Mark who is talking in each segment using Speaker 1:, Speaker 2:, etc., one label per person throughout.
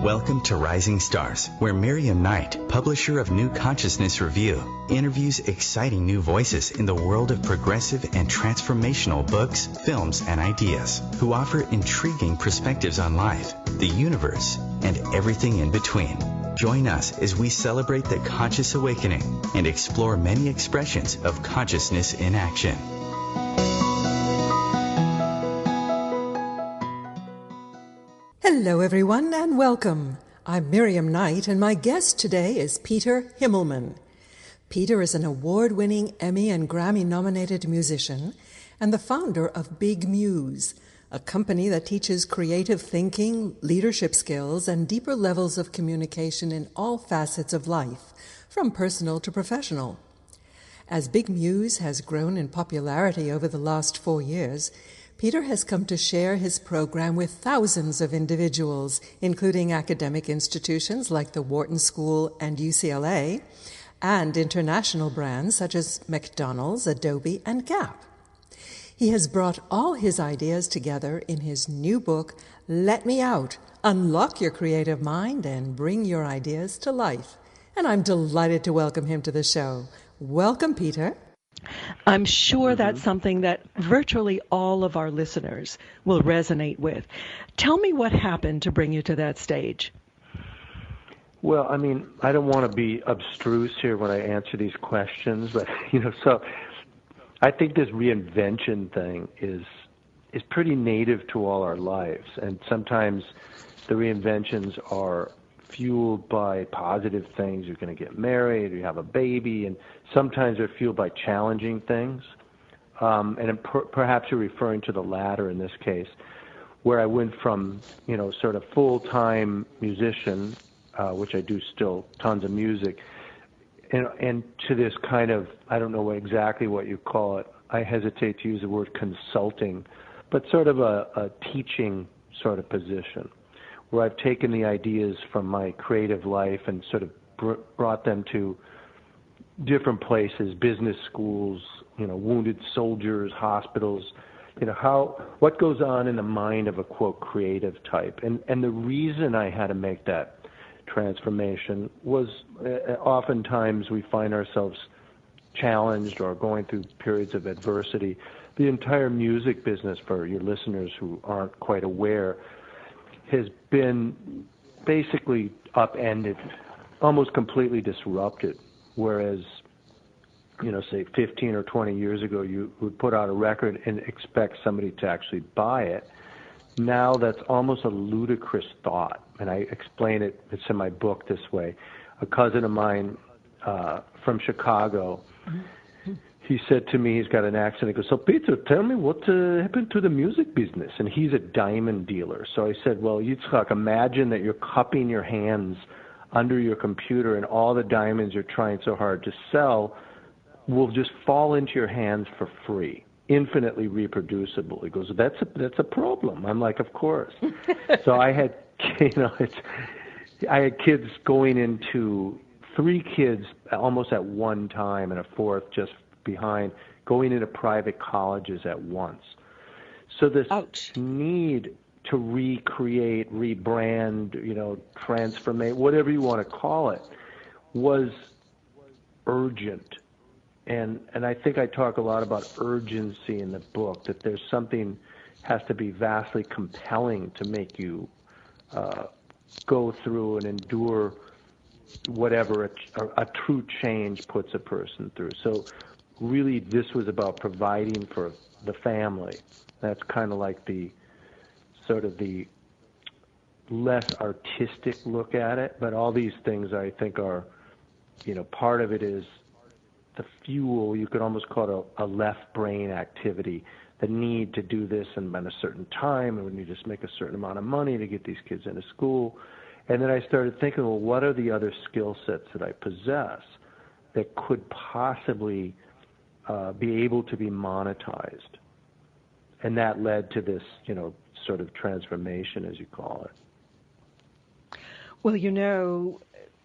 Speaker 1: Welcome to Rising Stars, where Miriam Knight, publisher of New Consciousness Review, interviews exciting new voices in the world of progressive and transformational books, films, and ideas, who offer intriguing perspectives on life, the universe, and everything in between. Join us as we celebrate the conscious awakening and explore many expressions of consciousness in action.
Speaker 2: Hello, everyone, and welcome. I'm Miriam Knight, and my guest today is Peter Himmelman. Peter is an award-winning Emmy and Grammy-nominated musician and the founder of Big Muse, a company that teaches creative thinking, leadership skills, and deeper levels of communication in all facets of life, from personal to professional. As Big Muse has grown in popularity over the last 4 years, Peter has come to share his program with thousands of individuals, including academic institutions like the Wharton School and UCLA, and international brands such as McDonald's, Adobe, and Gap. He has brought all his ideas together in his new book, Let Me Out, Unlock Your Creative Mind and Bring Your Ideas to Life. And I'm delighted to welcome him to the show. Welcome, Peter.
Speaker 3: I'm sure that's something that virtually all of our listeners will resonate with. Tell me what happened to bring you to that stage.
Speaker 4: Well, I mean, I don't want to be abstruse here when I answer these questions, but, so I think this reinvention thing is pretty native to all our lives, and sometimes the reinventions are fueled by positive things. You're going to get married, or you have a baby, and sometimes they're fueled by challenging things. And perhaps you're referring to the latter in this case, where I went from, sort of full-time musician, which I do still, tons of music, and to this kind of, I don't know exactly what you call it. I hesitate to use the word consulting, but sort of a teaching sort of position, where I've taken the ideas from my creative life and sort of brought them to different places, business schools, wounded soldiers, hospitals, what goes on in the mind of a, quote, creative type. And the reason I had to make that transformation was oftentimes we find ourselves challenged or going through periods of adversity. The entire music business, for your listeners who aren't quite aware, has been basically upended, almost completely disrupted. Whereas, say 15 or 20 years ago, you would put out a record and expect somebody to actually buy it. Now that's almost a ludicrous thought, and I explain it, it's in my book this way. A cousin of mine from Chicago, he said to me, he's got an accent, he goes, "So Peter, tell me what happened to the music business?" And he's a diamond dealer. So I said, "Well, Yitzchak, imagine that you're cupping your hands under your computer and all the diamonds you're trying so hard to sell will just fall into your hands for free, infinitely reproducible." He goes, that's a problem. I'm like, of course. So I had, I had kids going into 3 kids almost at one time and a fourth just behind, going into private colleges at once. So this need to recreate, rebrand, transformate, whatever you want to call it, was urgent. And I think I talk a lot about urgency in the book, that there's something has to be vastly compelling to make you go through and endure whatever a true change puts a person through. So really this was about providing for the family. That's kind of like the sort of the less artistic look at it, but all these things I think are, part of it is the fuel. You could almost call it a left brain activity, the need to do this in a certain time, and we need to make a certain amount of money to get these kids into school. And then I started thinking, well, what are the other skill sets that I possess that could possibly be able to be monetized? And that led to this, sort of transformation, as you call it.
Speaker 3: Well,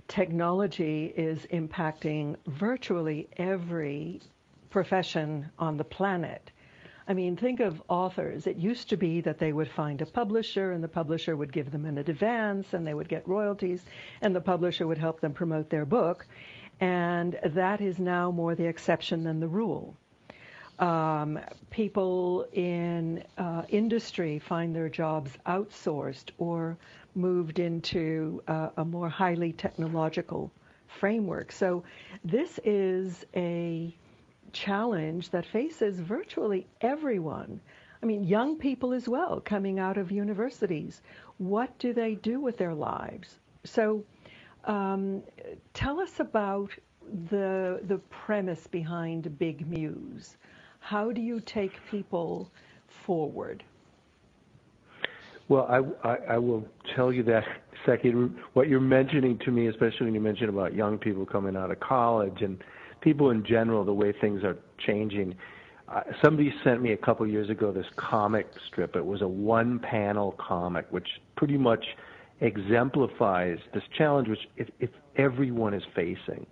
Speaker 3: technology is impacting virtually every profession on the planet. I mean, think of authors. It used to be that they would find a publisher, and the publisher would give them an advance, and they would get royalties, and the publisher would help them promote their book. And that is now more the exception than the rule. People in industry find their jobs outsourced or moved into a more highly technological framework. So this is a challenge that faces virtually everyone. I mean, young people as well, coming out of universities. What do they do with their lives? So tell us about the premise behind Big Muse. How do you take people forward?
Speaker 4: Well, I will tell you that second. What you're mentioning to me, especially when you mention about young people coming out of college and people in general, the way things are changing. Somebody sent me a couple years ago this comic strip. It was a one-panel comic, which pretty much exemplifies this challenge, which if everyone is facing.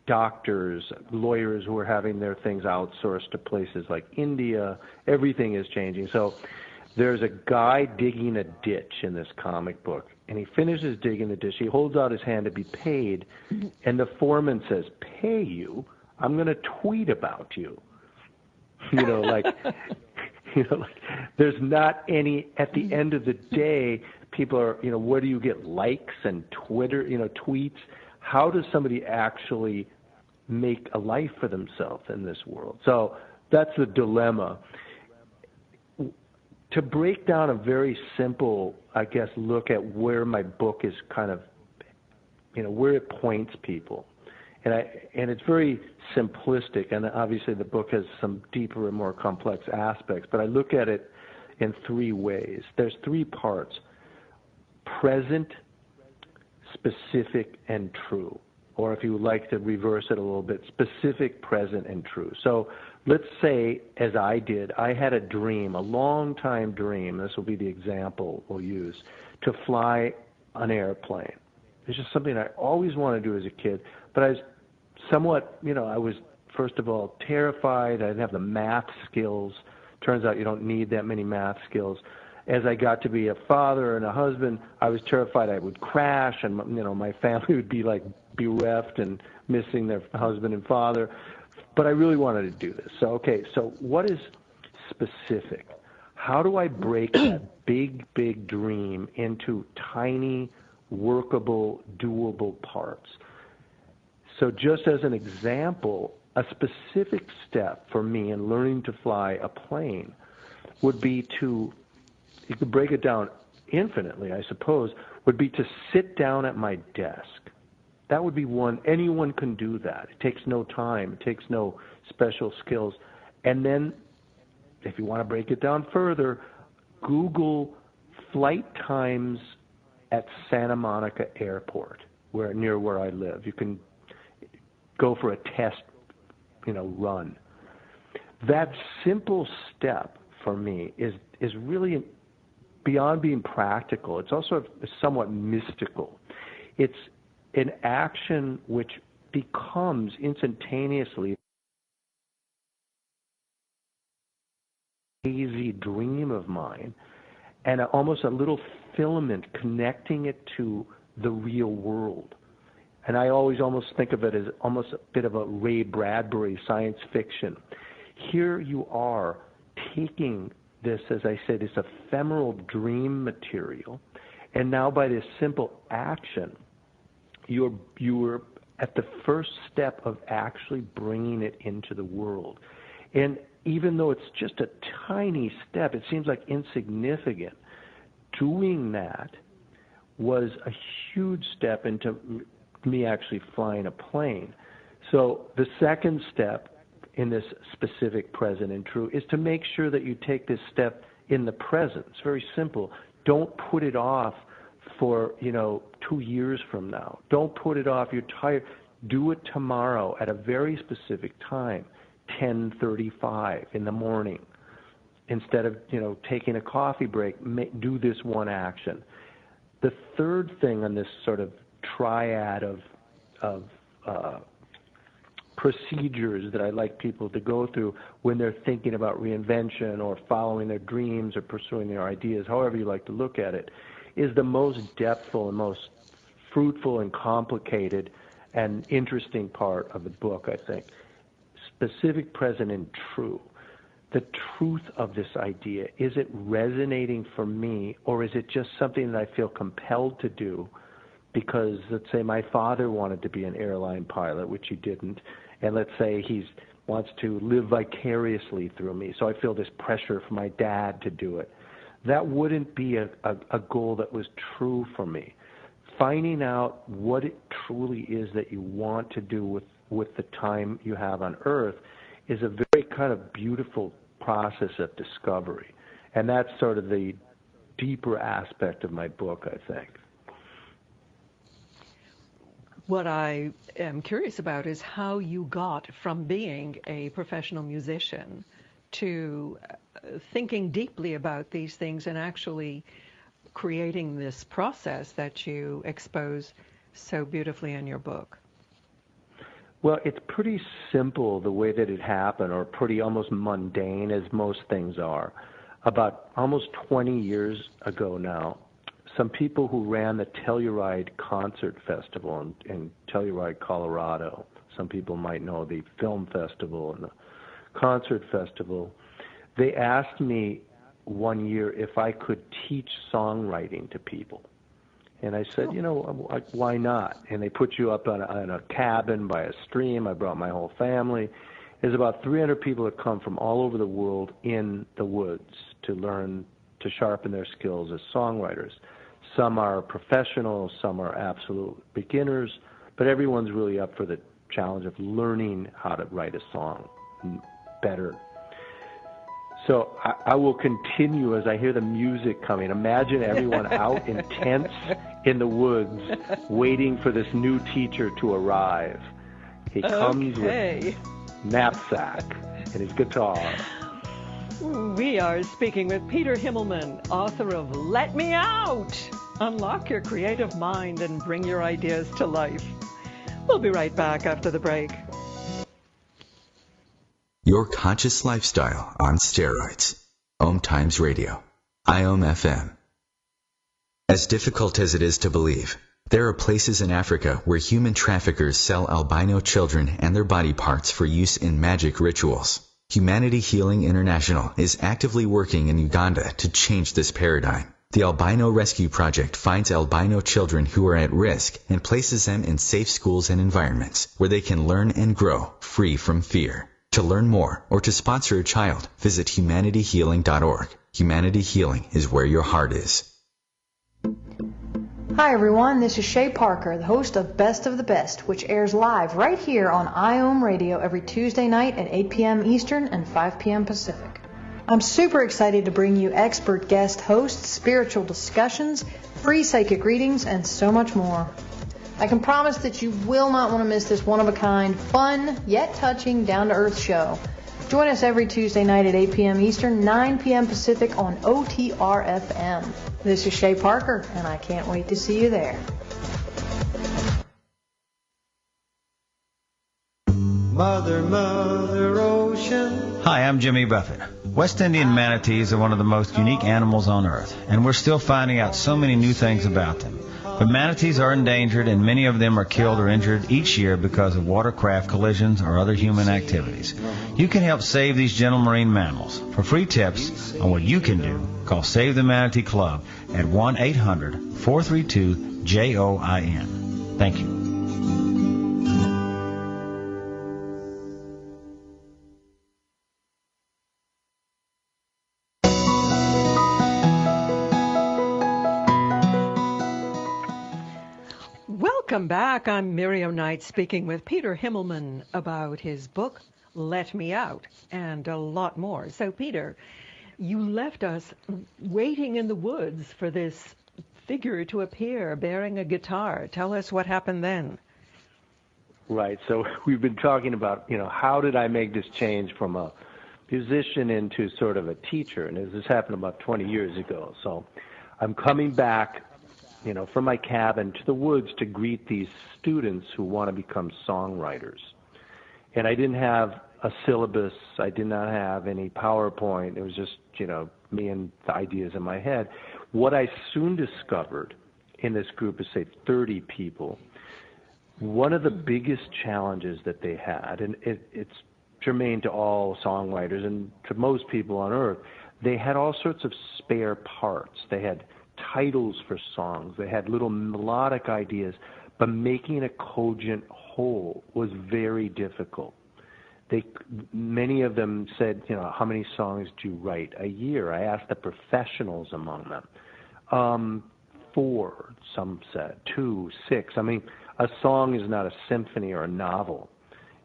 Speaker 4: Doctors, lawyers who are having their things outsourced to places like India, everything is changing. So there's a guy digging a ditch in this comic book, and he finishes digging the ditch. He holds out his hand to be paid, and the foreman says, "Pay you? I'm going to tweet about you." Like there's not any, at the end of the day, people are, where do you get likes and Twitter, tweets? How does somebody actually make a life for themselves in this world? So that's the dilemma. To break down a very simple, I guess, look at where my book is kind of, where it points people. And it's very simplistic, and obviously the book has some deeper and more complex aspects, but I look at it in three ways. There's three parts: present, specific, and true. Or if you would like to reverse it a little bit, specific, present, and true. So let's say, as I did, I had a dream, a long-time dream, this will be the example we'll use, to fly an airplane. It's just something I always wanted to do as a kid, but I was somewhat, I was, first of all, terrified. I didn't have the math skills. Turns out you don't need that many math skills. As I got to be a father and a husband, I was terrified I would crash, and my family would be like bereft and missing their husband and father. But I really wanted to do this. So what is specific? How do I break that big, big dream into tiny, workable, doable parts? So just as an example, a specific step for me in learning to fly a plane would be to, you could break it down infinitely, I suppose, would be to sit down at my desk. That would be one. Anyone can do that. It takes no time. It takes no special skills. And then, if you want to break it down further, Google flight times at Santa Monica Airport, near where I live. You can go for a test, run. That simple step for me is really beyond being practical. It's also somewhat mystical. It's an action which becomes instantaneously a hazy dream of mine, and almost a little filament connecting it to the real world. And I always almost think of it as almost a bit of a Ray Bradbury science fiction. Here you are taking this, as I said, this ephemeral dream material, and now by this simple action, you're at the first step of actually bringing it into the world. And even though it's just a tiny step, it seems like insignificant. Doing that was a huge step into me actually flying a plane. So the second step in this specific, present, and true is to make sure that you take this step in the present. It's very simple. Don't put it off for 2 years from now. Don't put it off. You're tired. Do it tomorrow at a very specific time, 10:35 in the morning. Instead of taking a coffee break, do this one action. The third thing on this sort of triad of procedures that I like people to go through when they're thinking about reinvention or following their dreams or pursuing their ideas, however you like to look at it, is the most depthful and most fruitful and complicated and interesting part of the book, I think. Specific, present, and true. The truth of this idea, is it resonating for me, or is it just something that I feel compelled to do because, let's say, my father wanted to be an airline pilot, which he didn't, and let's say he wants to live vicariously through me, so I feel this pressure from my dad to do it. That wouldn't be a goal that was true for me. Finding out what it truly is that you want to do with the time you have on Earth is a very kind of beautiful process of discovery. And that's sort of the deeper aspect of my book, I think.
Speaker 3: What I am curious about is how you got from being a professional musician to thinking deeply about these things and actually creating this process that you expose so beautifully in your book.
Speaker 4: Well, it's pretty simple the way that it happened, or pretty almost mundane, as most things are. About almost 20 years ago now, some people who ran the Telluride Concert Festival in Telluride, Colorado, some people might know the Film Festival and the Concert Festival, they asked me one year if I could teach songwriting to people. And I said, why not? And they put you up on a cabin by a stream. I brought my whole family. There's about 300 people that come from all over the world in the woods to learn to sharpen their skills as songwriters. Some are professionals, some are absolute beginners, but everyone's really up for the challenge of learning how to write a song better. So I will continue as I hear the music coming. Imagine everyone out in tents in the woods waiting for this new teacher to arrive. He comes with knapsack and his guitar.
Speaker 3: We are speaking with Peter Himmelman, author of Let Me Out! Unlock your creative mind and bring your ideas to life. We'll be right back after the break.
Speaker 1: Your conscious lifestyle on steroids. OMTimes Radio. IOM FM. As difficult as it is to believe, there are places in Africa where human traffickers sell albino children and their body parts for use in magic rituals. Humanity Healing International is actively working in Uganda to change this paradigm. The Albino Rescue Project finds albino children who are at risk and places them in safe schools and environments where they can learn and grow free from fear. To learn more or to sponsor a child, visit humanityhealing.org. Humanity Healing is where your heart is.
Speaker 5: Hi everyone, this is Shay Parker, the host of Best of the Best, which airs live right here on IOM Radio every Tuesday night at 8 p.m. Eastern and 5 p.m. Pacific. I'm super excited to bring you expert guest hosts, spiritual discussions, free psychic readings, and so much more. I can promise that you will not want to miss this one-of-a-kind, fun, yet touching, down-to-earth show. Join us every Tuesday night at 8 p.m. Eastern, 9 p.m. Pacific on OTR-FM. This is Shay Parker, and I can't wait to see you there.
Speaker 6: Mother, Mother Ocean.
Speaker 7: Hi, I'm Jimmy Buffett. West Indian manatees are one of the most unique animals on Earth, and we're still finding out so many new things about them. But manatees are endangered, and many of them are killed or injured each year because of watercraft collisions or other human activities. You can help save these gentle marine mammals. For free tips on what you can do, call Save the Manatee Club at 1-800-432-JOIN. Thank you.
Speaker 3: Welcome back. I'm Miriam Knight speaking with Peter Himmelman about his book, Let Me Out, and a lot more. So, Peter, you left us waiting in the woods for this figure to appear bearing a guitar. Tell us what happened then.
Speaker 4: Right. So we've been talking about, how did I make this change from a musician into sort of a teacher? And this happened about 20 years ago. So I'm coming back from my cabin to the woods to greet these students who want to become songwriters. And I didn't have a syllabus. I did not have any PowerPoint. It was just, me and the ideas in my head. What I soon discovered in this group is, say, 30 people, one of the biggest challenges that they had, and it's germane to all songwriters and to most people on earth, they had all sorts of spare parts. They had titles for songs. They had little melodic ideas, but making a cogent whole was very difficult. Many of them said, how many songs do you write a year? I asked the professionals among them. 4, some said, 2, 6. I mean, a song is not a symphony or a novel.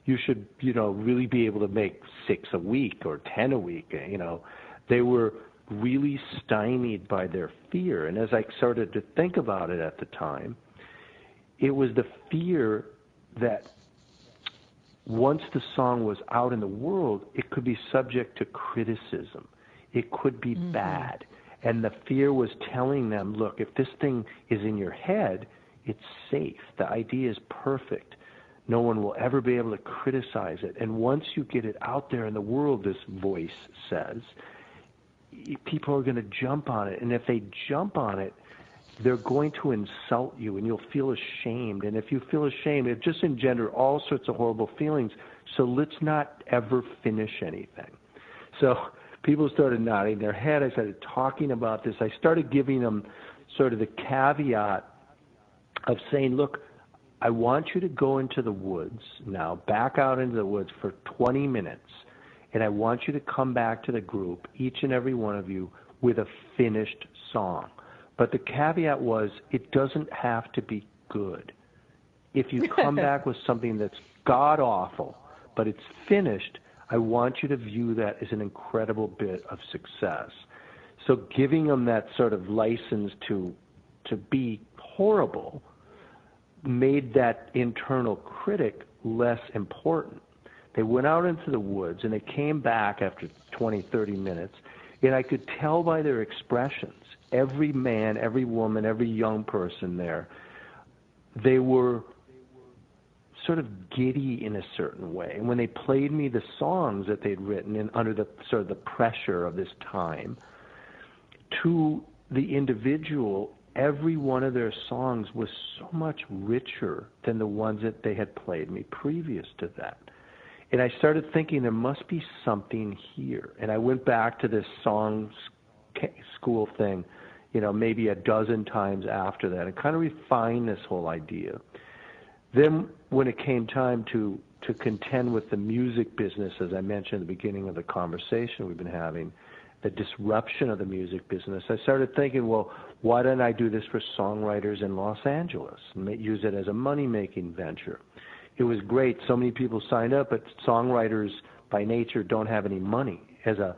Speaker 4: You should, really be able to make 6 a week or 10 a week. They were really stymied by their fear. And as I started to think about it at the time, it was the fear that once the song was out in the world, it could be subject to criticism. It could be bad. And the fear was telling them, look, if this thing is in your head, it's safe. The idea is perfect. No one will ever be able to criticize it. And once you get it out there in the world, this voice says, people are going to jump on it. And if they jump on it, they're going to insult you, and you'll feel ashamed. And if you feel ashamed, it just engender all sorts of horrible feelings. So let's not ever finish anything. So people started nodding their head. I started talking about this. I started giving them sort of the caveat of saying, look, I want you to go into the woods now, back out into the woods for 20 minutes, and I want you to come back to the group, each and every one of you, with a finished song. But the caveat was, it doesn't have to be good. If you come back with something that's god-awful, but it's finished, I want you to view that as an incredible bit of success. So giving them that sort of license to be horrible made that internal critic less important. They went out into the woods, and they came back after 20, 30 minutes, and I could tell by their expressions, every man, every woman, every young person there, they were sort of giddy in a certain way. And when they played me the songs that they'd written and under the sort of the pressure of this time, to the individual, every one of their songs was so much richer than the ones that they had played me previous to that. And I started thinking there must be something here. And I went back to this song school thing, maybe a dozen times after that, and kind of refined this whole idea. Then when it came time to contend with the music business, as I mentioned at the beginning of the conversation we've been having, the disruption of the music business, I started thinking, well, why don't I do this for songwriters in Los Angeles and use it as a money-making venture? It was great. So many people signed up, but songwriters by nature don't have any money as a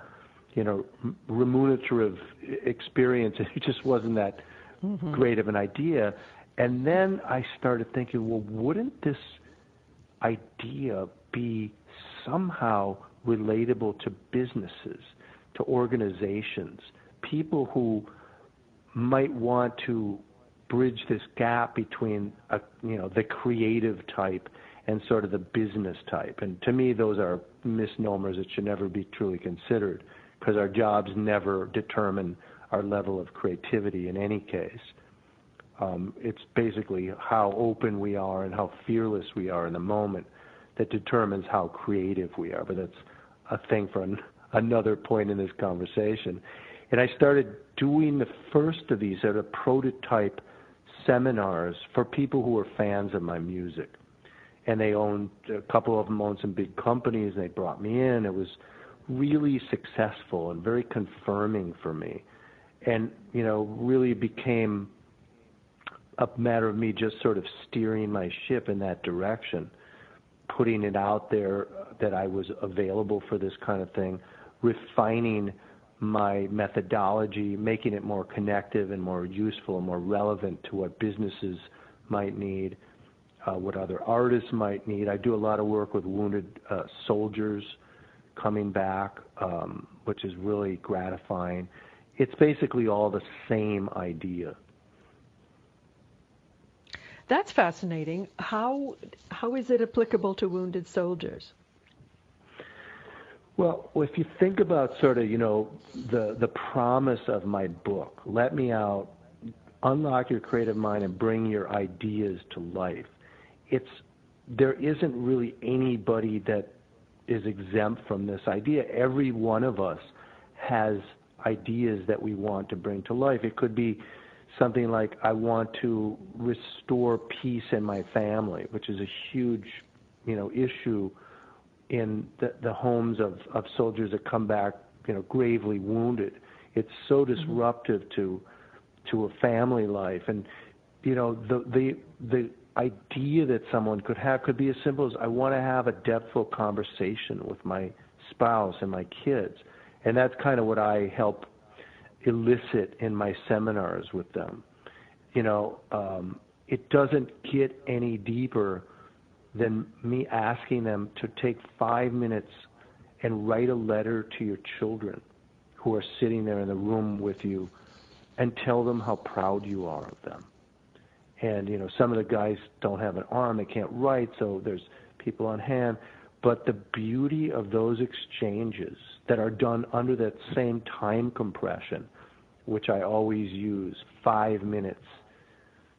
Speaker 4: remunerative experience. It just wasn't that great of an idea. And then I started thinking, well, wouldn't this idea be somehow relatable to businesses, to organizations, people who might want to bridge this gap between the creative type and sort of the business type. And to me, those are misnomers that should never be truly considered, because our jobs never determine our level of creativity in any case. It's basically how open we are and how fearless we are in the moment that determines how creative we are. But that's a thing for another point in this conversation. And I started doing the first of these at a prototype seminars for people who were fans of my music. And they owned, a couple of them owned some big companies, and they brought me in. It was really successful and very confirming for me. And, really became a matter of me just sort of steering my ship in that direction, putting it out there that I was available for this kind of thing, refining my methodology, making it more connective and more useful and more relevant to what businesses might need, what other artists might need. I do a lot of work with wounded soldiers coming back, which is really gratifying. It's basically all the same idea.
Speaker 3: That's fascinating. How is it applicable to wounded soldiers?
Speaker 4: Well, if you think about sort of, the promise of my book, let me out, unlock your creative mind and bring your ideas to life. There isn't really anybody that is exempt from this idea. Every one of us has ideas that we want to bring to life. It could be something like, I want to restore peace in my family, which is a huge, issue in the homes of soldiers that come back, gravely wounded. It's so disruptive to a family life. And, the idea that someone could have could be as simple as, I want to have a depthful conversation with my spouse and my kids. And that's kind of what I help elicit in my seminars with them. It doesn't get any deeper than me asking them to take 5 minutes and write a letter to your children who are sitting there in the room with you and tell them how proud you are of them. And, some of the guys don't have an arm, they can't write, so there's people on hand. But the beauty of those exchanges that are done under that same time compression, which I always use, 5 minutes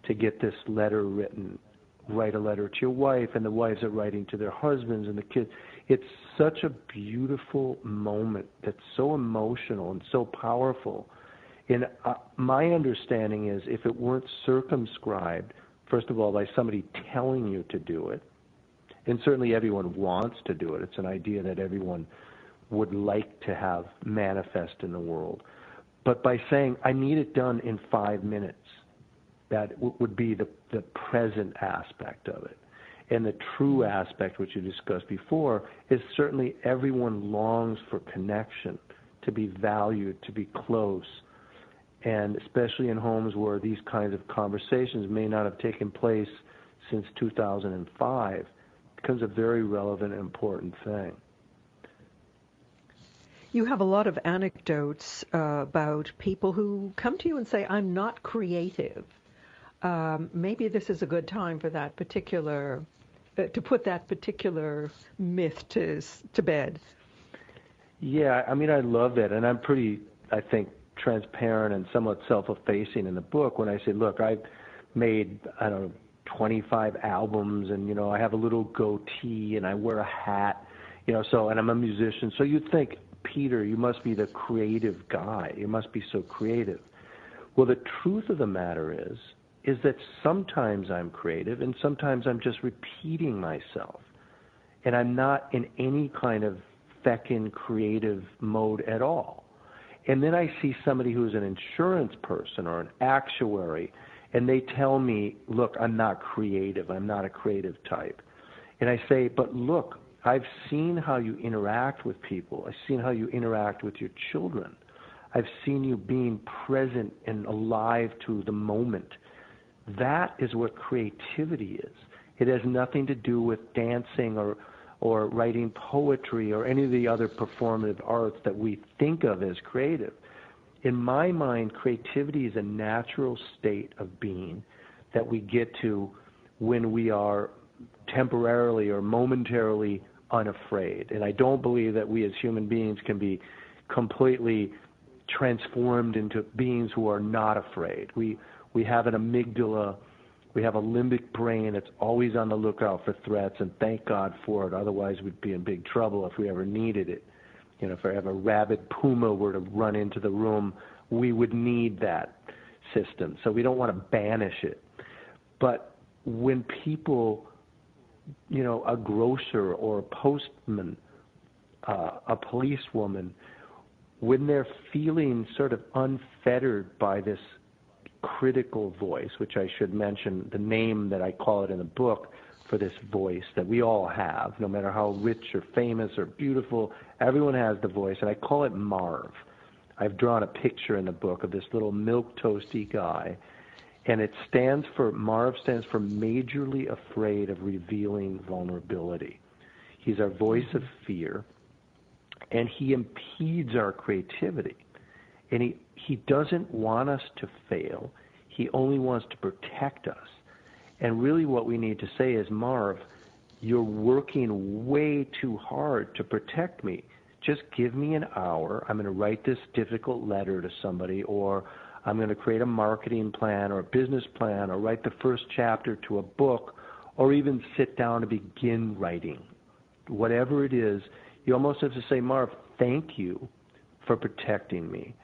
Speaker 4: to get this letter written, write a letter to your wife, and the wives are writing to their husbands and the kids. It's such a beautiful moment that's so emotional and so powerful. And my understanding is, if it weren't circumscribed, first of all, by somebody telling you to do it, and certainly everyone wants to do it. It's an idea that everyone would like to have manifest in the world. But by saying, I need it done in 5 minutes, that would be the present aspect of it. And the true aspect, which you discussed before, is certainly everyone longs for connection, to be valued, to be close. And especially in homes where these kinds of conversations may not have taken place since 2005, becomes a very relevant and important thing.
Speaker 3: You have a lot of anecdotes about people who come to you and say, I'm not creative. Maybe this is a good time for that particular, to put that particular myth to bed.
Speaker 4: Yeah, I love that. And I'm pretty, I think, transparent and somewhat self-effacing in the book when I say, look, I've made, 25 albums, and, I have a little goatee, and I wear a hat, and I'm a musician. So you'd think, Peter, you must be the creative guy. You must be so creative. Well, the truth of the matter is that sometimes I'm creative and sometimes I'm just repeating myself. And I'm not in any kind of feckin' creative mode at all. And then I see somebody who's an insurance person or an actuary, and they tell me, look, I'm not creative. I'm not a creative type. And I say, but look, I've seen how you interact with people. I've seen how you interact with your children. I've seen you being present and alive to the moment. That is what creativity is. It has nothing to do with dancing or writing poetry or any of the other performative arts that we think of as creative. In my mind, creativity is a natural state of being that we get to when we are temporarily or momentarily unafraid. And I don't believe that we as human beings can be completely transformed into beings who are not afraid. We have an amygdala, we have a limbic brain that's always on the lookout for threats, and thank God for it. Otherwise, we'd be in big trouble if we ever needed it. If a rabid puma were to run into the room, we would need that system. So we don't want to banish it. But when people, a grocer or a postman, a policewoman, when they're feeling sort of unfettered by this critical voice, which I should mention the name that I call it in the book for this voice that we all have, no matter how rich or famous or beautiful, everyone has the voice, and I call it Marv. I've drawn a picture in the book of this little milquetoasty guy, and Marv stands for majorly afraid of revealing vulnerability. He's our voice of fear, and he impedes our creativity. And he doesn't want us to fail. He only wants to protect us. And really what we need to say is, Marv, you're working way too hard to protect me. just give me an hour. I'm going to write this difficult letter to somebody, or I'm going to create a marketing plan or a business plan, or write the first chapter to a book, or even sit down to begin writing. Whatever it is, you almost have to say, Marv, thank you for protecting me,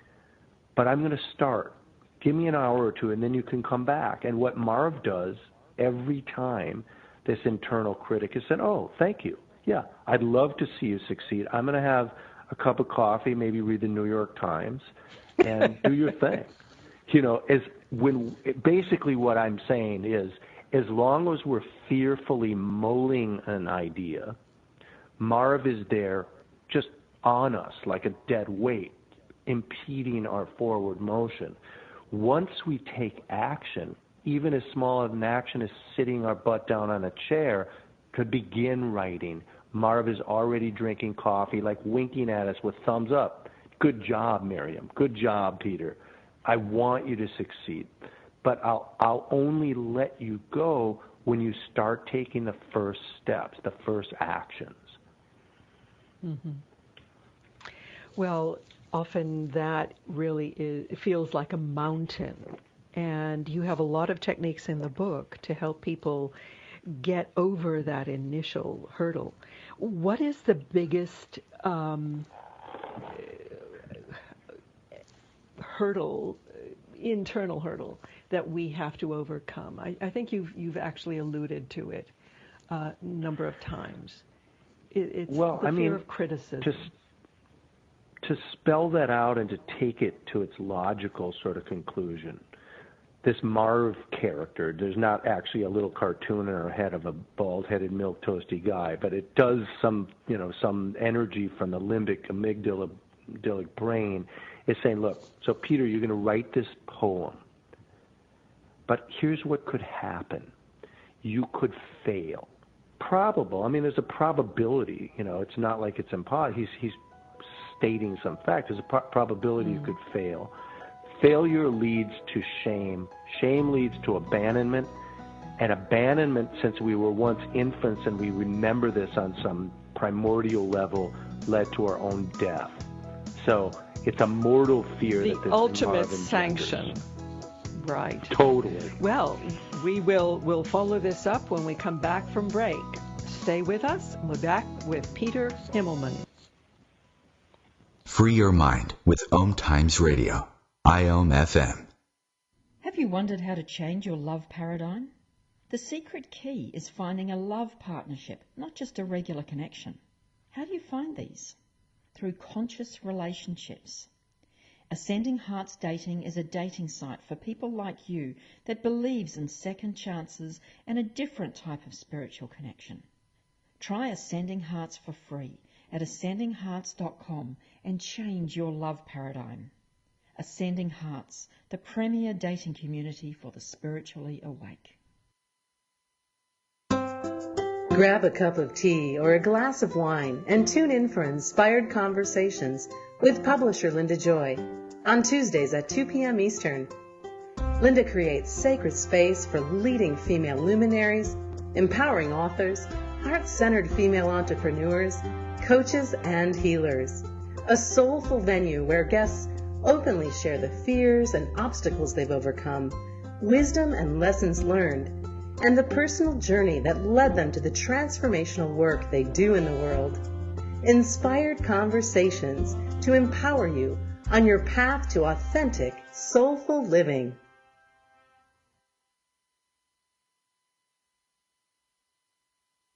Speaker 4: but I'm going to start. Give me an hour or two, and then you can come back. And what Marv does every time, this internal critic, is said, oh, thank you. Yeah, I'd love to see you succeed. I'm going to have a cup of coffee, maybe read the New York Times, and do your thing. Basically what I'm saying is, as long as we're fearfully mulling an idea, Marv is there just on us like a dead weight, impeding our forward motion. Once we take action, even as small an action as sitting our butt down on a chair, to begin writing, Marv is already drinking coffee, like winking at us with thumbs up. Good job, Miriam. Good job, Peter. I want you to succeed. But I'll only let you go when you start taking the first steps, the first actions.
Speaker 3: Mm-hmm. Well, often that really feels like a mountain. And you have a lot of techniques in the book to help people get over that initial hurdle. What is the biggest internal hurdle that we have to overcome? I think you've actually alluded to it a number of times. It's the fear of criticism.
Speaker 4: To spell that out and to take it to its logical sort of conclusion, this Marv character, there's not actually a little cartoon in our head of a bald-headed milquetoasty guy, but it does some energy from the limbic amygdalic brain is saying, look, so Peter, you're going to write this poem, but here's what could happen. You could fail. Probable. I mean, there's a probability. It's not like it's impossible. He's stating some fact. There's a probability you could fail. Failure leads to shame. Shame leads to abandonment. And abandonment, since we were once infants and we remember this on some primordial level, led to our own death. So it's a mortal fear that this
Speaker 3: the ultimate sanction. Right.
Speaker 4: Totally.
Speaker 3: Well, we'll follow this up when we come back from break. Stay with us. We're back with Peter Himmelman.
Speaker 1: Free your mind with OMTimes Radio. IOM FM.
Speaker 8: Have you wondered how to change your love paradigm? The secret key is finding a love partnership, not just a regular connection. How do you find these? Through conscious relationships. Ascending Hearts Dating is a dating site for people like you that believes in second chances and a different type of spiritual connection. Try Ascending Hearts for free at ascendinghearts.com and change your love paradigm. Ascending Hearts, the premier dating community for the spiritually awake.
Speaker 9: Grab a cup of tea or a glass of wine and tune in for Inspired Conversations with publisher Linda Joy on Tuesdays at 2 p.m. Eastern. Linda creates sacred space for leading female luminaries, empowering authors, heart-centered female entrepreneurs, coaches, and healers. A soulful venue where guests openly share the fears and obstacles they've overcome, wisdom and lessons learned, and the personal journey that led them to the transformational work they do in the world. Inspired Conversations to empower you on your path to authentic, soulful living.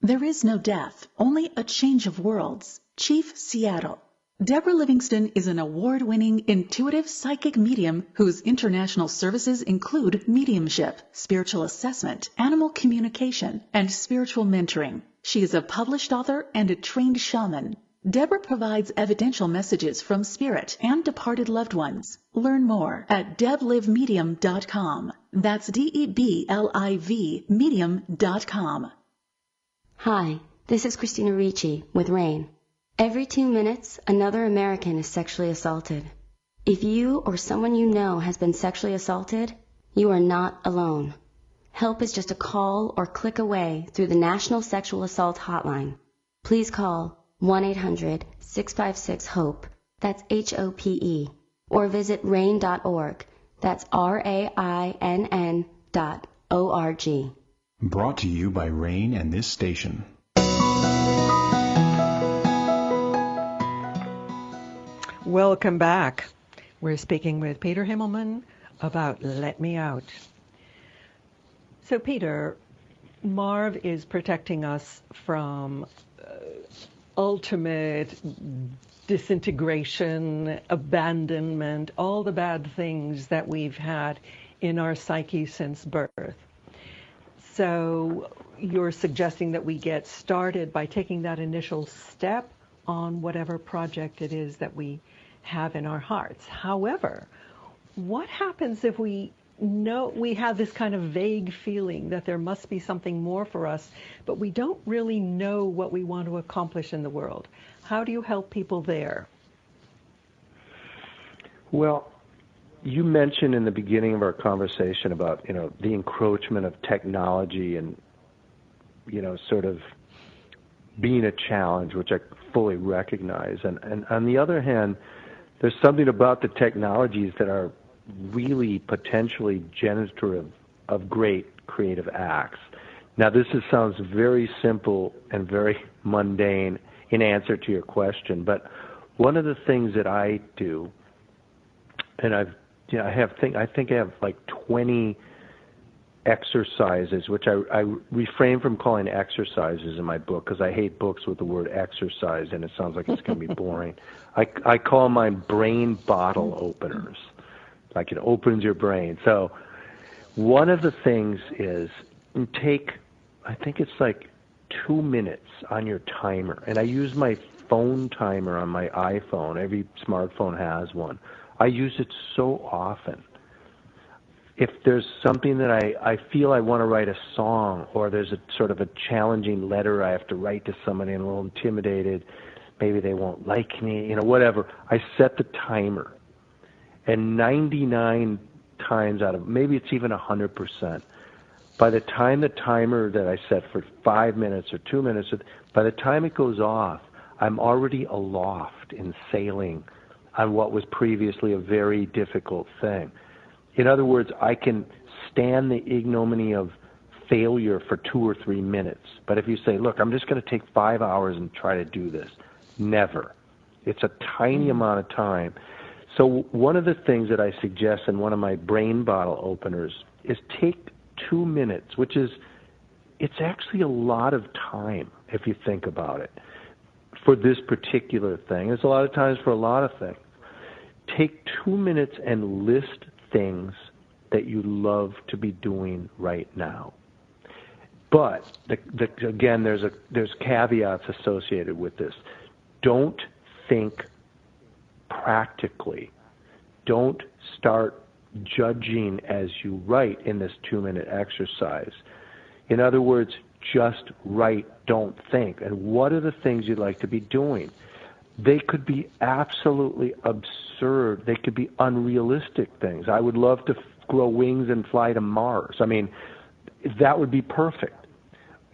Speaker 10: There is no death, only a change of worlds. Chief Seattle. Deborah Livingston is an award-winning intuitive psychic medium whose international services include mediumship, spiritual assessment, animal communication, and spiritual mentoring. She is a published author and a trained shaman. Deborah provides evidential messages from spirit and departed loved ones. Learn more at deblivemedium.com. That's DEBLIV medium.com.
Speaker 11: Hi, this is Christina Ricci with RAIN. Every 2 minutes, another American is sexually assaulted. If you or someone you know has been sexually assaulted, you are not alone. Help is just a call or click away through the National Sexual Assault Hotline. Please call 1-800-656-HOPE. That's HOPE. Or visit rain.org. That's RAINN.org.
Speaker 12: Brought to you by Rain and this station.
Speaker 3: Welcome back. We're speaking with Peter Himmelman about Let Me Out. So, Peter, Marv is protecting us from ultimate disintegration, abandonment, all the bad things that we've had in our psyche since birth. So you're suggesting that we get started by taking that initial step on whatever project it is that we have in our hearts. However, what happens if we know we have this kind of vague feeling that there must be something more for us, but we don't really know what we want to accomplish in the world? How do you help people there?
Speaker 4: Well, you mentioned in the beginning of our conversation about, the encroachment of technology and, sort of being a challenge, which I fully recognize. And on the other hand, there's something about the technologies that are really potentially generative of great creative acts. Now, this sounds very simple and very mundane in answer to your question, but one of the things that I do, and I think I have like 20 exercises, which I refrain from calling exercises in my book because I hate books with the word exercise and it sounds like it's going to be boring. I call mine brain bottle openers, like it opens your brain. So one of the things is I think it's like 2 minutes on your timer, and I use my phone timer on my iPhone. Every smartphone has one. I use it so often. If there's something that I feel I want to write a song, or there's a sort of a challenging letter I have to write to somebody and I'm a little intimidated, maybe they won't like me, whatever, I set the timer. And 99 times out of, maybe it's even 100%, by the time the timer that I set for 5 minutes or 2 minutes, by the time it goes off, I'm already aloft in sailing on what was previously a very difficult thing. In other words, I can stand the ignominy of failure for 2 or 3 minutes. But if you say, look, I'm just going to take 5 hours and try to do this, never. It's a tiny amount of time. So one of the things that I suggest in one of my brain bottle openers is take 2 minutes, which is, it's actually a lot of time if you think about it, for this particular thing. It's a lot of times for a lot of things. Take 2 minutes and list things that you love to be doing right now. But again, there's caveats associated with this. Don't think practically. Don't start judging as you write in this 2-minute exercise. In other words, just write, don't think. And what are the things you'd like to be doing? They could be absolutely absurd. They could be unrealistic things. I would love to grow wings and fly to Mars. I mean, that would be perfect.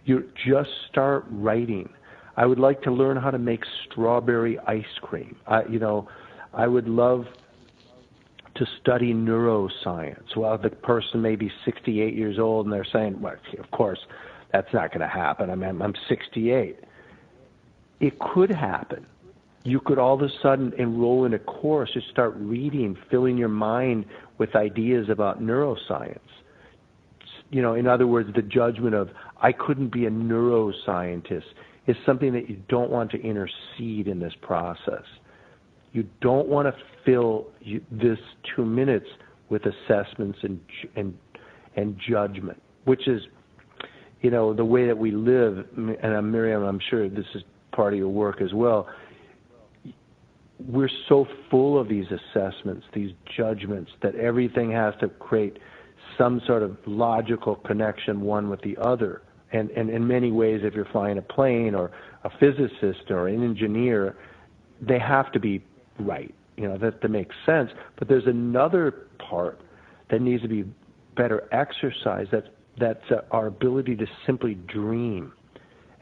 Speaker 4: You just start writing. I would like to learn how to make strawberry ice cream. I would love to study neuroscience. Well, the person may be 68 years old and they're saying, well, of course, that's not going to happen. I mean, I'm 68. It could happen. You could all of a sudden enroll in a course, just start reading, filling your mind with ideas about neuroscience. In other words, the judgment of, I couldn't be a neuroscientist, is something that you don't want to intercede in this process. You don't want to fill this 2 minutes with assessments and judgment, which is, the way that we live. And Miriam, I'm sure this is part of your work as well. We're so full of these assessments, these judgments, that everything has to create some sort of logical connection one with the other. And in many ways, if you're flying a plane or a physicist or an engineer, they have to be right. That makes sense. But there's another part that needs to be better exercised. That's our ability to simply dream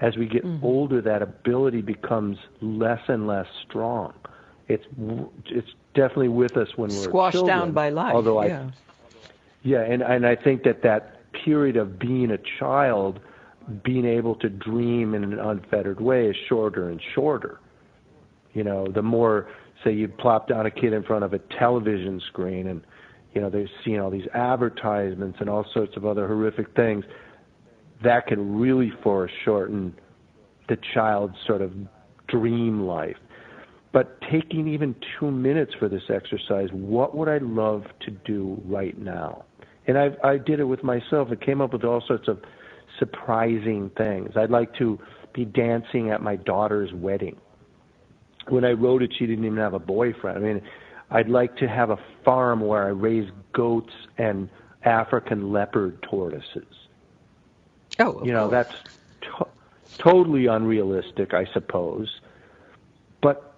Speaker 4: As we get older, that ability becomes less and less strong. It's definitely with us when we're
Speaker 3: squashed
Speaker 4: children,
Speaker 3: down by life.
Speaker 4: Although and I think that period of being a child, being able to dream in an unfettered way, is shorter and shorter. You know, the more, say, you plop down a kid in front of a television screen and, you know, they've seen all these advertisements and all sorts of other horrific things, that can really foreshorten the child's sort of dream life. But taking even 2 minutes for this exercise, what would I love to do right now? And I did it with myself. I came up with all sorts of surprising things. I'd like to be dancing at my daughter's wedding. When I wrote it, she didn't even have a boyfriend. I mean, I'd like to have a farm where I raise goats and African leopard tortoises.
Speaker 3: Oh,
Speaker 4: you know, that's totally unrealistic, I suppose. But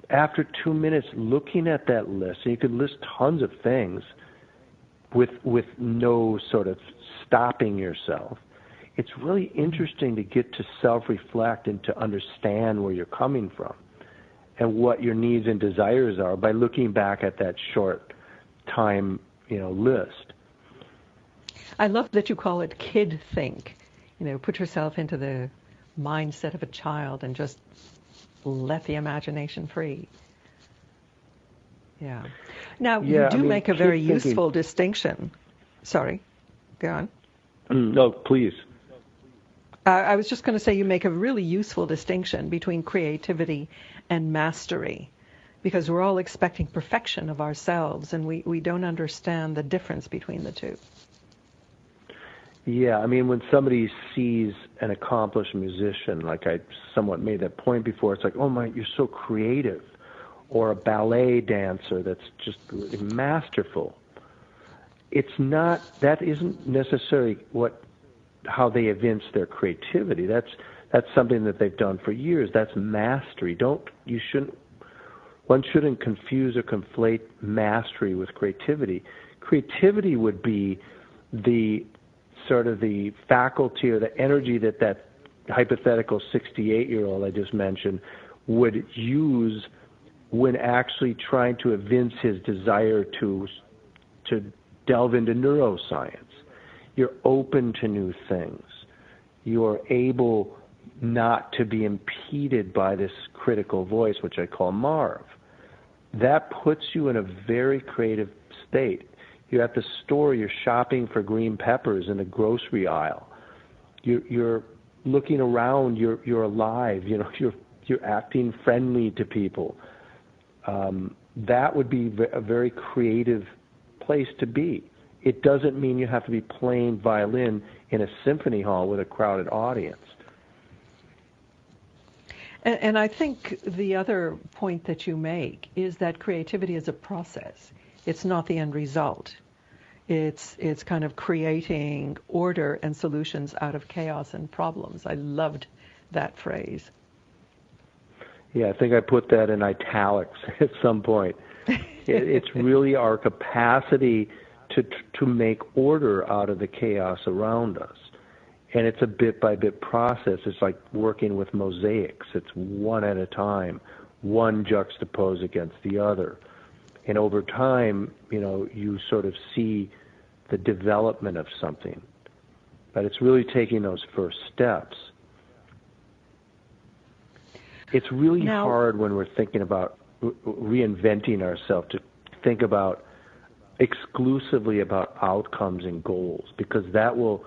Speaker 4: after 2 minutes looking at that list, and you could list tons of things with no sort of stopping yourself, it's really interesting to get to self-reflect and to understand where you're coming from and what your needs and desires are by looking back at that short time, you know, list.
Speaker 3: I love that you call it kid think. You know, put yourself into the mindset of a child and just let the imagination free. Yeah. Now, you do make a very useful distinction. Sorry, go on.
Speaker 4: No, please.
Speaker 3: I was just going to say you make a really useful distinction between creativity and mastery, because we're all expecting perfection of ourselves, and we don't understand the difference between the two.
Speaker 4: Yeah, I mean, when somebody sees an accomplished musician, like I somewhat made that point before, it's like, oh my, you're so creative. Or a ballet dancer that's just really masterful. It's not, that isn't necessarily how they evince their creativity. That's something that they've done for years. That's mastery. One shouldn't confuse or conflate mastery with creativity. Creativity would be the sort of the faculty or the energy that hypothetical 68-year-old I just mentioned would use when actually trying to evince his desire to delve into neuroscience. You're open to new things. You're able not to be impeded by this critical voice, which I call Marv. That puts you in a very creative state. You're at the store, you're shopping for green peppers in the grocery aisle. You're looking around, you're alive, you know, you're acting friendly to people. That would be a very creative place to be. It doesn't mean you have to be playing violin in a symphony hall with a crowded audience.
Speaker 3: And I think the other point that you make is that creativity is a process. It's not the end result. It's kind of creating order and solutions out of chaos and problems. I loved that phrase.
Speaker 4: Yeah, I think I put that in italics at some point. It's really our capacity to make order out of the chaos around us. And it's a bit-by-bit process. It's like working with mosaics. It's one at a time, one juxtaposed against the other. And over time, you know, you sort of see the development of something. But it's really taking those first steps. It's really hard when we're thinking about reinventing ourselves to think about exclusively about outcomes and goals, because that will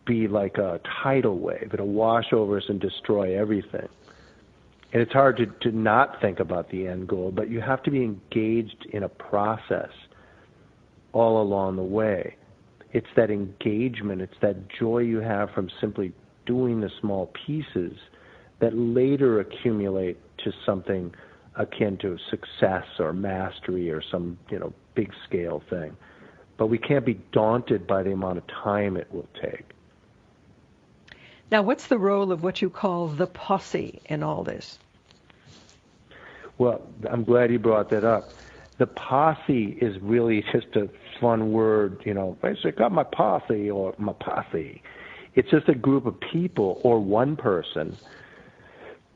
Speaker 4: be like a tidal wave. It'll wash over us and destroy everything. And it's hard to not think about the end goal, but you have to be engaged in a process all along the way. It's that engagement, it's that joy you have from simply doing the small pieces that later accumulate to something akin to success or mastery or some, you know, big scale thing. But we can't be daunted by the amount of time it will take.
Speaker 3: Now, what's the role of what you call the posse in all this?
Speaker 4: Well, I'm glad you brought that up. The posse is really just a fun word, you know. I got my posse or my posse. It's just a group of people or one person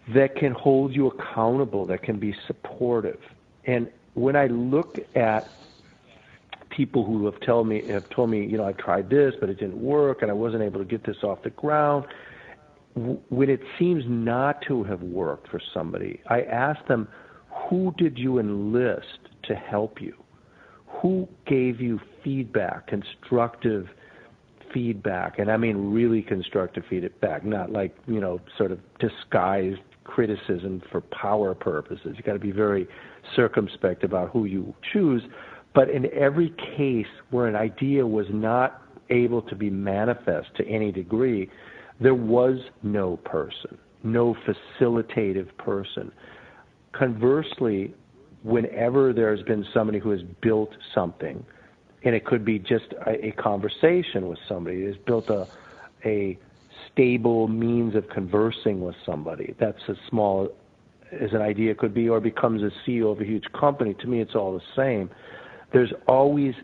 Speaker 4: that can hold you accountable, that can be supportive. And when I look at people who have told me, I tried this, but it didn't work, and I wasn't able to get this off the ground, when it seems not to have worked for somebody, I ask them, who did you enlist to help you? Who gave you feedback, constructive feedback? And I mean really constructive feedback, not like, sort of disguised criticism for power purposes. You got to be very circumspect about who you choose. But in every case where an idea was not able to be manifest to any degree, there was no person, no facilitative person. Conversely, whenever there's been somebody who has built something, and it could be just a conversation with somebody, has built a stable means of conversing with somebody, that's as small as an idea could be, or becomes a CEO of a huge company, to me it's all the same. There's always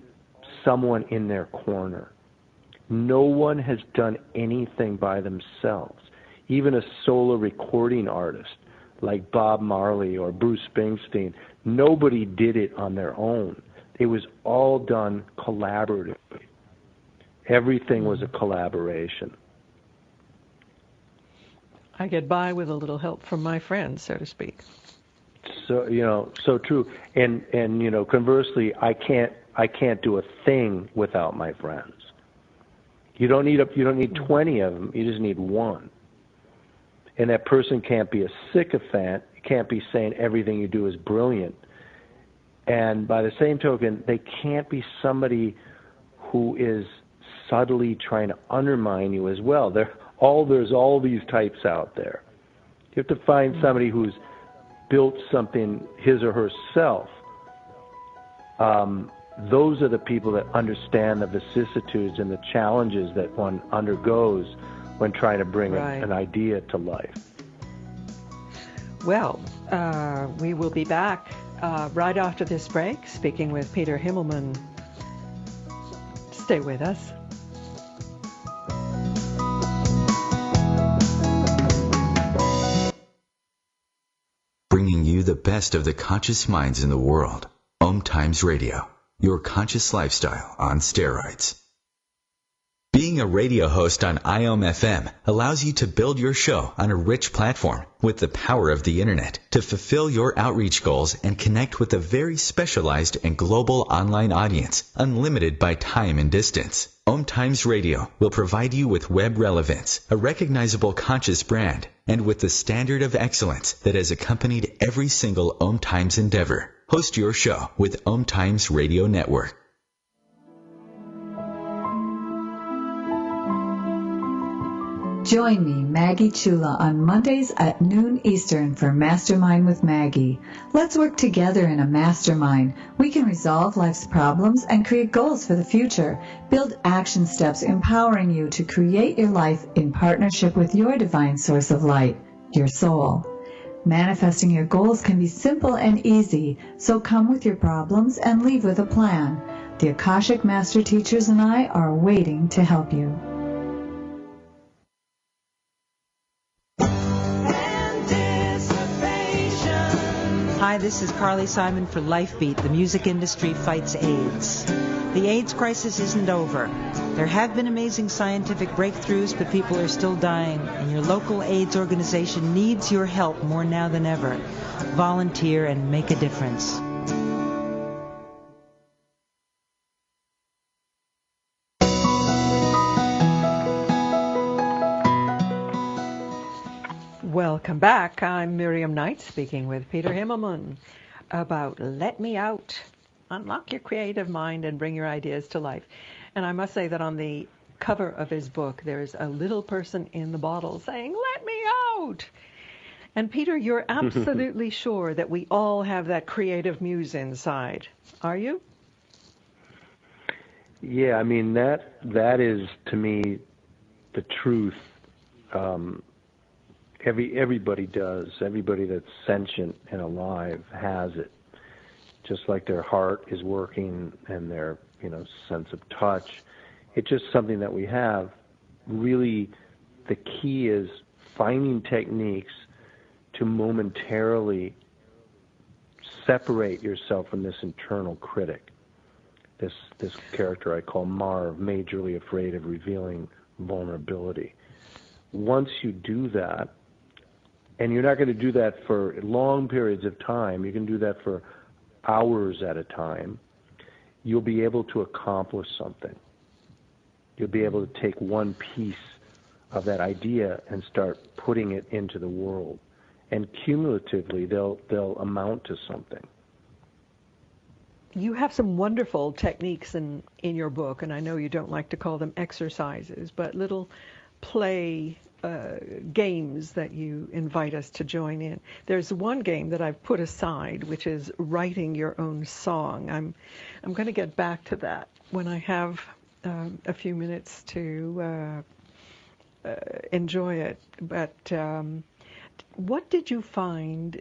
Speaker 4: someone in their corner. No one has done anything by themselves. Even a solo recording artist like Bob Marley or Bruce Springsteen, nobody did it on their own. It was all done collaboratively. Everything was a collaboration.
Speaker 3: I get by with a little help from my friends, so to speak.
Speaker 4: So, so true. And conversely, I can't do a thing without my friends. You don't need 20 of them. You just need one. And that person can't be a sycophant. You can't be saying everything you do is brilliant. And by the same token, they can't be somebody who is subtly trying to undermine you as well. There's all these types out there. You have to find somebody who's built something his or herself. Those are the people that understand the vicissitudes and the challenges that one undergoes when trying to bring an idea to life.
Speaker 3: Well, we will be back right after this break, speaking with Peter Himmelman. Stay with us.
Speaker 1: Bringing you the best of the conscious minds in the world. OMTimes Radio, your conscious lifestyle on steroids. Being a radio host on IOM FM allows you to build your show on a rich platform with the power of the internet to fulfill your outreach goals and connect with a very specialized and global online audience, unlimited by time and distance. OMTimes Radio will provide you with web relevance, a recognizable conscious brand, and with the standard of excellence that has accompanied every single OMTimes endeavor. Host your show with OMTimes Radio Network.
Speaker 13: Join me, Maggie Chula, on Mondays at noon Eastern for Mastermind with Maggie. Let's work together in a mastermind. We can resolve life's problems and create goals for the future. Build action steps empowering you to create your life in partnership with your divine source of light, your soul. Manifesting your goals can be simple and easy, so come with your problems and leave with a plan. The Akashic Master Teachers and I are waiting to help you.
Speaker 14: Hi, this is Carly Simon for LifeBeat. The music industry fights AIDS. The AIDS crisis isn't over. There have been amazing scientific breakthroughs, but people are still dying, and your local AIDS organization needs your help more now than ever. Volunteer and make a difference.
Speaker 3: Welcome back. I'm Miriam Knight speaking with Peter Himmelman about Let Me Out. Unlock your creative mind and bring your ideas to life. And I must say that on the cover of his book, there's a little person in the bottle saying, "Let me out." And Peter, you're absolutely sure that we all have that creative muse inside. Are you?
Speaker 4: Yeah, I mean, that is, to me, the truth. Everybody does. Everybody that's sentient and alive has it. Just like their heart is working and their, sense of touch. It's just something that we have. really the key is finding techniques to momentarily separate yourself from this internal critic, this character I call Marv, majorly afraid of revealing vulnerability. Once you do that, and you're not going to do that for long periods of time, you can do that for hours at a time, you'll be able to accomplish something. You'll be able to take one piece of that idea and start putting it into the world. And cumulatively, they'll amount to something.
Speaker 3: You have some wonderful techniques in your book, and I know you don't like to call them exercises, but little play games that you invite us to join in. There's one game that I've put aside, which is writing your own song. I'm going to get back to that when I have a few minutes to enjoy it. But what did you find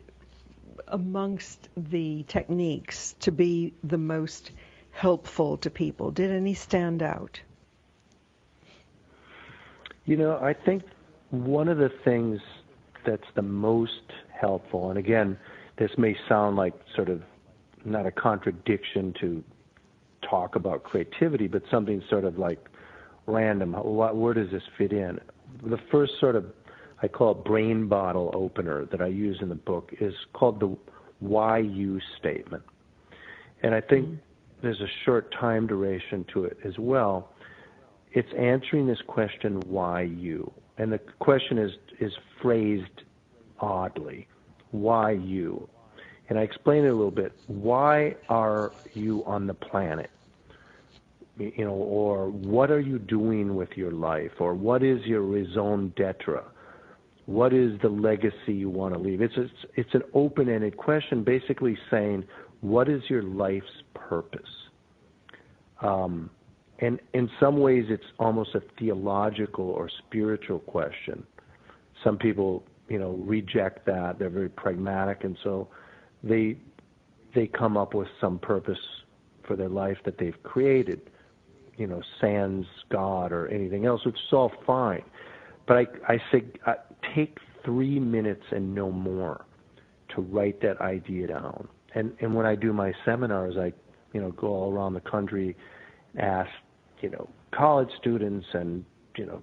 Speaker 3: amongst the techniques to be the most helpful to people? Did any stand out?
Speaker 4: You know, I think one of the things that's the most helpful, and again, this may sound like sort of not a contradiction to talk about creativity, but something sort of like random. Where does this fit in? The first sort of, I call it brain bottle opener that I use in the book is called the why you statement. And I think there's a short time duration to it as well. It's answering this question, why you? And the question is phrased oddly, why you? And I explain it a little bit. Why are you on the planet? You know, or what are you doing with your life? Or what is your raison d'etre? What is the legacy you want to leave? It's an open-ended question, basically saying, what is your life's purpose? And in some ways, it's almost a theological or spiritual question. Some people, you know, reject that. They're very pragmatic, and so they come up with some purpose for their life that they've created, you know, sans God or anything else, which is all fine. But I say take 3 minutes and no more to write that idea down. And when I do my seminars, I, you know, go all around the country, ask, you know, college students and, you know,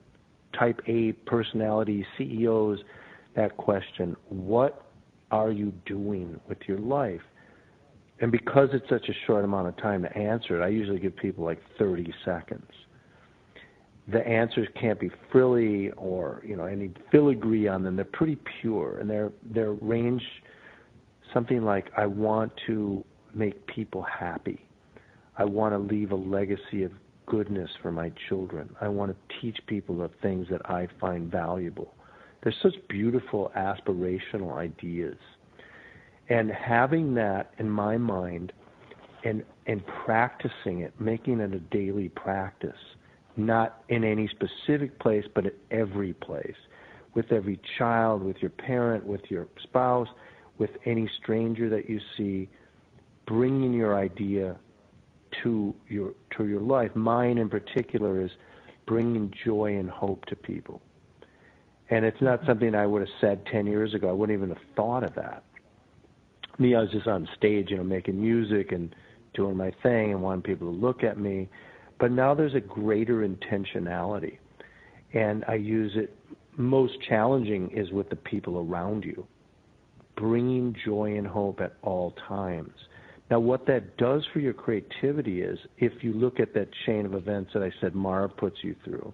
Speaker 4: type A personality CEOs that question, what are you doing with your life? And because it's such a short amount of time to answer it, I usually give people like 30 seconds. The answers can't be frilly or, you know, any filigree on them. They're pretty pure, and they're range something like, I want to make people happy. I want to leave a legacy of goodness for my children. I want to teach people the things that I find valuable. They're such beautiful aspirational ideas. And having that in my mind and practicing it, making it a daily practice, not in any specific place, but at every place, with every child, with your parent, with your spouse, with any stranger that you see, bringing your idea to your life. Mine in particular is bringing joy and hope to people. And it's not something I would have said 10 years ago. I wouldn't even have thought of that. Me, I was just on stage, you know, making music and doing my thing and wanting people to look at me. But now there's a greater intentionality. And I use it, most challenging is with the people around you, bringing joy and hope at all times. Now, what that does for your creativity is, if you look at that chain of events that I said Marv puts you through,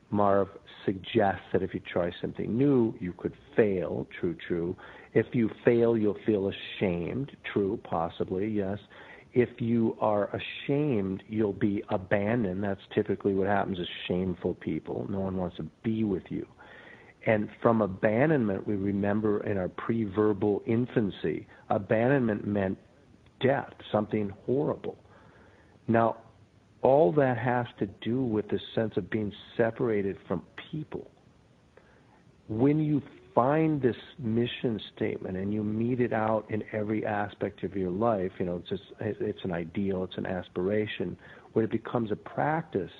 Speaker 4: Marv suggests that if you try something new, you could fail, true. If you fail, you'll feel ashamed, true, possibly, yes. If you are ashamed, you'll be abandoned. That's typically what happens to shameful people. No one wants to be with you. And from abandonment, we remember in our pre-verbal infancy, abandonment meant death, something horrible. Now, all that has to do with this sense of being separated from people. When you find this mission statement and you meet it out in every aspect of your life, you know, it's an ideal, it's an aspiration, when it becomes a practice,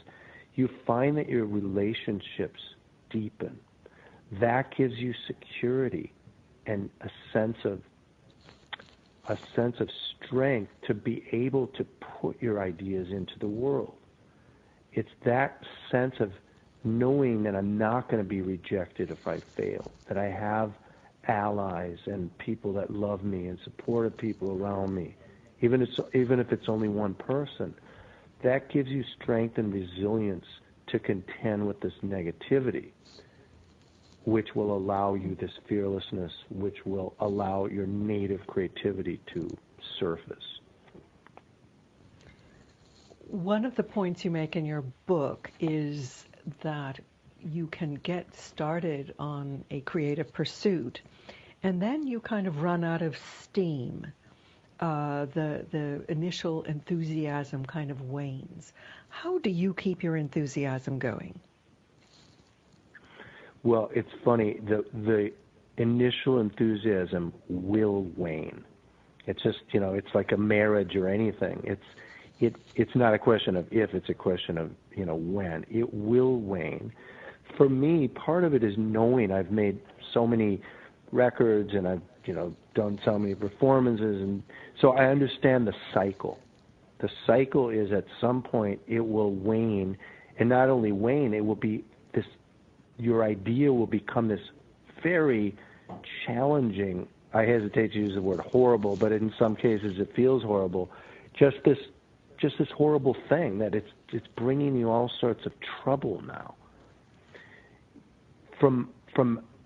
Speaker 4: you find that your relationships deepen. That gives you security and a sense of strength to be able to put your ideas into the world. It's that sense of knowing that I'm not going to be rejected if I fail, that I have allies and people that love me and supportive people around me, even if it's only one person. That gives you strength and resilience to contend with this negativity, which will allow you this fearlessness, which will allow your native creativity to surface.
Speaker 3: One of the points you make in your book is that you can get started on a creative pursuit, and then you kind of run out of steam. The initial enthusiasm kind of wanes. How do you keep your enthusiasm going?
Speaker 4: Well, it's funny. The initial enthusiasm will wane. It's just, it's like a marriage or anything. It's not a question of if, it's a question of, when. It will wane. For me, part of it is knowing I've made so many records and I've, done so many performances, and so I understand the cycle. The cycle is at some point it will wane, and not only wane, it will be this, your idea will become this very challenging, I hesitate to use the word horrible, but in some cases it feels horrible, just this horrible thing that it's bringing you all sorts of trouble now. From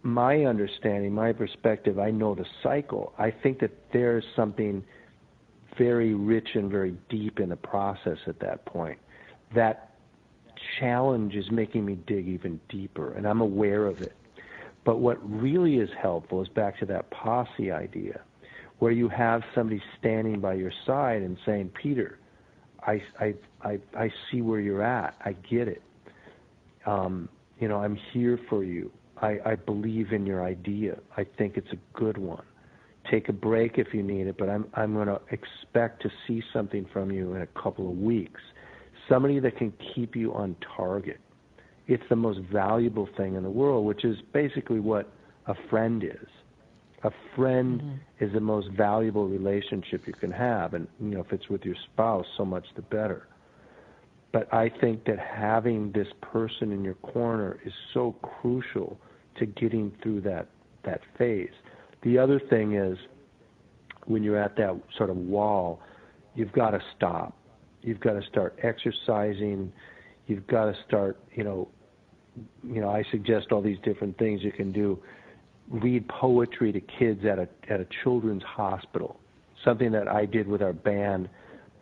Speaker 4: my understanding, my perspective, I know the cycle. I think that there's something very rich and very deep in the process at that point. That challenge is making me dig even deeper, and I'm aware of it. But what really is helpful is back to that posse idea, where you have somebody standing by your side and saying, Peter, I see where you're at. I get it. I'm here for you. I believe in your idea. I think it's a good one. Take a break if you need it, but I'm going to expect to see something from you in a couple of weeks. Somebody that can keep you on target. It's the most valuable thing in the world, which is basically what a friend is. A friend is the most valuable relationship you can have, and if it's with your spouse, so much the better. But I think that having this person in your corner is so crucial to getting through that phase. The other thing is, when you're at that sort of wall, you've got to stop. You've got to start exercising. You've got to start, I suggest all these different things you can do. Read poetry to kids at a children's hospital, something that I did with our band.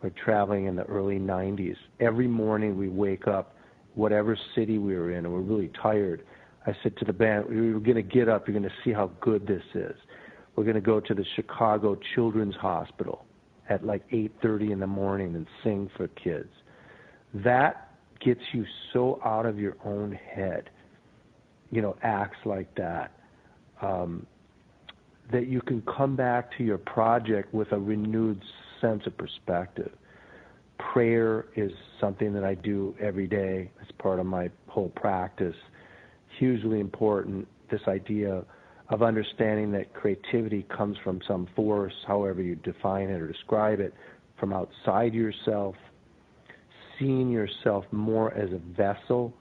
Speaker 4: We're traveling in the early 90s. Every morning we wake up, whatever city we were in, and we're really tired. I said to the band, we're going to get up. You're going to see how good this is. We're going to go to the Chicago Children's Hospital at like 8:30 in the morning and sing for kids. That gets you so out of your own head, acts like that, that you can come back to your project with a renewed sense of perspective. Prayer is something that I do every day as part of my whole practice. Hugely important, this idea of understanding that creativity comes from some force, however you define it or describe it, from outside yourself, seeing yourself more as a vessel,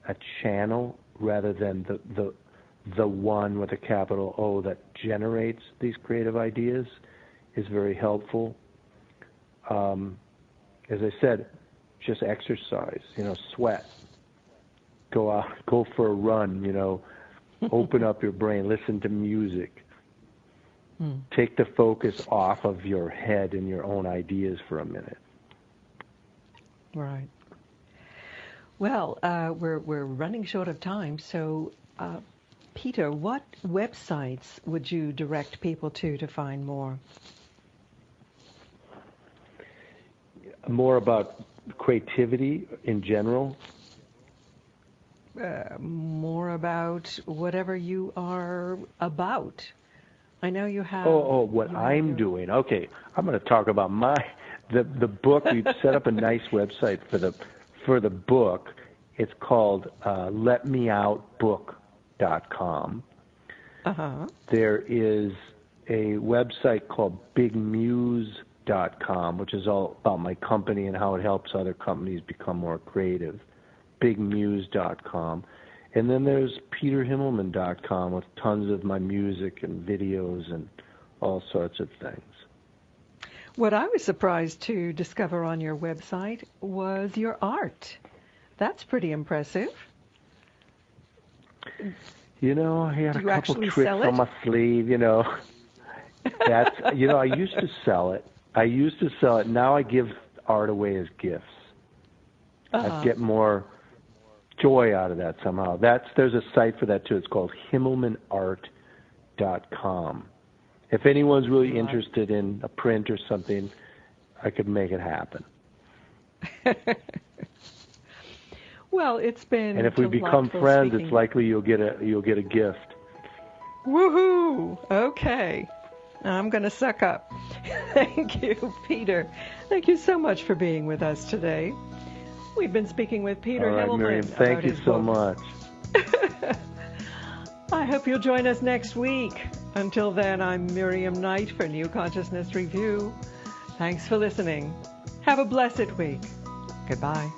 Speaker 4: a channel, rather than the one with a capital O that generates these creative ideas is very helpful. As I said, just exercise, sweat. Go out, go for a run, open up your brain, listen to music. Take the focus off of your head and your own ideas for a minute.
Speaker 3: Right. Well, we're running short of time, so Peter, what websites would you direct people to find more?
Speaker 4: More about creativity in general?
Speaker 3: More about whatever you are about. I know you have...
Speaker 4: what I'm doing. Okay, I'm going to talk about the book. We've set up a nice website for the book. It's called letmeoutbook.com.
Speaker 3: Uh-huh.
Speaker 4: There is a website called bigmuse.com, which is all about my company and how it helps other companies become more creative. Bigmuse.com. And then there's peterhimmelman.com with tons of my music and videos and all sorts of things.
Speaker 3: What I was surprised to discover on your website was your art. That's pretty impressive.
Speaker 4: You know, I had a couple tricks
Speaker 3: sell it?
Speaker 4: on my sleeve, you know. That's, you know, I used to sell it. Now I give art away as gifts. I get more joy out of that somehow. There's a site for that too. It's called himmelmanart.com. If anyone's really interested in a print or something, I could make it happen.
Speaker 3: Well, it's been.
Speaker 4: And if we become friends, it's likely you'll get a gift.
Speaker 3: Woohoo! Okay, I'm going to suck up. Thank you, Peter. Thank you so much for being with us today. We've been speaking with Peter Himmelman.
Speaker 4: All right, Miriam, thank you so much.
Speaker 3: I hope you'll join us next week. Until then, I'm Miriam Knight for New Consciousness Review. Thanks for listening. Have a blessed week. Goodbye.